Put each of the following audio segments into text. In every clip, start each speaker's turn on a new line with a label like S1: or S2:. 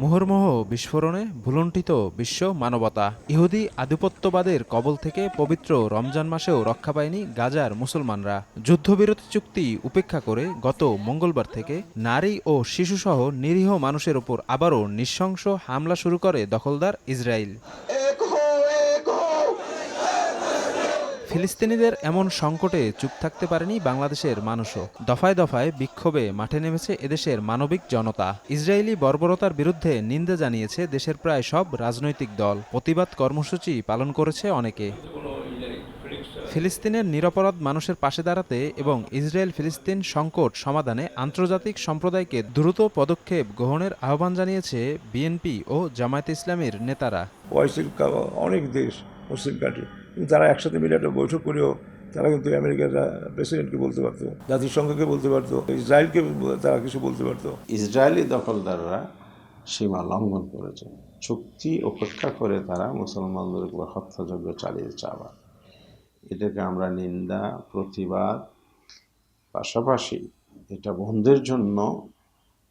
S1: মুহুর্মুহু বিস্ফোরণে ভুলুণ্ঠিত বিশ্ব মানবতা। ইহুদি আধিপত্যবাদের কবল থেকে পবিত্র রমজান মাসেও রক্ষা পায়নি গাজার মুসলমানরা। যুদ্ধবিরতি চুক্তি উপেক্ষা করে গত মঙ্গলবার থেকে নারী ও শিশুসহ নিরীহ মানুষের ওপর আবারও নৃশংস হামলা শুরু করে দখলদার ইসরায়েল। ফিলিস্তিনিদের এমন সংকটে চুপ থাকতে পারেনি বাংলাদেশের মানুষও। দফায় দফায় বিক্ষোভে মাঠে নেমেছে এদেশের মানবিক জনতা। ইসরায়েলি বর্বরতার বিরুদ্ধে নিন্দা জানিয়েছে দেশের প্রায় সব রাজনৈতিক দল। প্রতিবাদ কর্মসূচি পালন করেছে অনেকে। ফিলিস্তিনের নিরপরাধ মানুষের পাশে দাঁড়াতে এবং ইসরায়েল ফিলিস্তিন সংকট সমাধানে আন্তর্জাতিক সম্প্রদায়কে দ্রুত পদক্ষেপ গ্রহণের আহ্বান জানিয়েছে বিএনপি ও জামায়াতে ইসলামীর নেতারা।
S2: অনেক দেশ মুসলিম কান্ট্রি কিন্তু তারা একসাথে মিলে একটা বৈঠক করেও তারা কিন্তু আমেরিকার প্রেসিডেন্টকে বলতে পারতো, জাতিসংঘকে বলতে পারতো, ইসরায়েলকে তারা কিছু বলতে পারতো।
S3: ইসরায়েলি দখলদাররা সীমা লঙ্ঘন করেছে। চুক্তি উপেক্ষা করে তারা মুসলমানদের উপর হত্যাযজ্ঞ চালিয়েছে। আবার এটাকে আমরা নিন্দা, প্রতিবাদ, পাশাপাশি এটা বন্ধের জন্য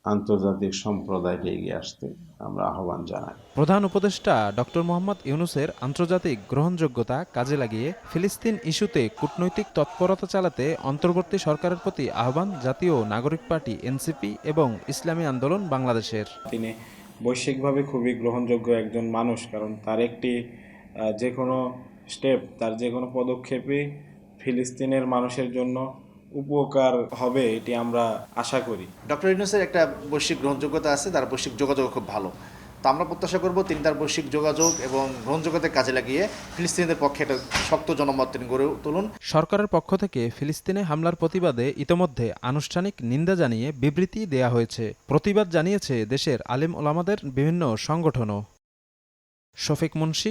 S3: আন্তর্জাতিক সম্প্রদায়কে এগিয়ে আসতে আমরা আহ্বান জানাই।
S1: প্রধান উপদেষ্টা ডক্টর মোহাম্মদ ইউনূসের আন্তর্জাতিক গ্রহণযোগ্যতা কাজে লাগিয়ে ফিলিস্তিন ইস্যুতে কূটনৈতিক তৎপরতা চালাতে অন্তর্বর্তী সরকারের প্রতি আহ্বান জাতীয় নাগরিক পার্টি এনসিপি এবং ইসলামী আন্দোলন বাংলাদেশের।
S4: তিনি বৈশ্বিকভাবে খুবই গ্রহণযোগ্য একজন মানুষ, কারণ তার একটি যে কোনো স্টেপ, তার যে কোনো পদক্ষেপই ফিলিস্তিনের মানুষের জন্য উপকার হবে, এটি আমরা আশা করি।
S5: ডক্টর ইউনূসের একটা বৈশ্বিক গ্রহণযোগ্যতা আছে, তার বৈশ্বিক যোগাযোগ খুব ভালো। তো আমরা প্রত্যাশা করব তিনি তার বৈশ্বিক যোগাযোগ এবং গ্রহণযোগ্যতার কাজে লাগিয়ে ফিলিস্তিনিদের পক্ষে একটা শক্ত জনমত তিনি গড়ে তুলুন।
S1: সরকারের পক্ষ থেকে ফিলিস্তিনে হামলার প্রতিবাদে ইতোমধ্যে আনুষ্ঠানিক নিন্দা জানিয়ে বিবৃতি দেয়া হয়েছে। প্রতিবাদ জানিয়েছে দেশের আলেম ওলামাদের বিভিন্ন সংগঠনও। শফিক মুন্সি,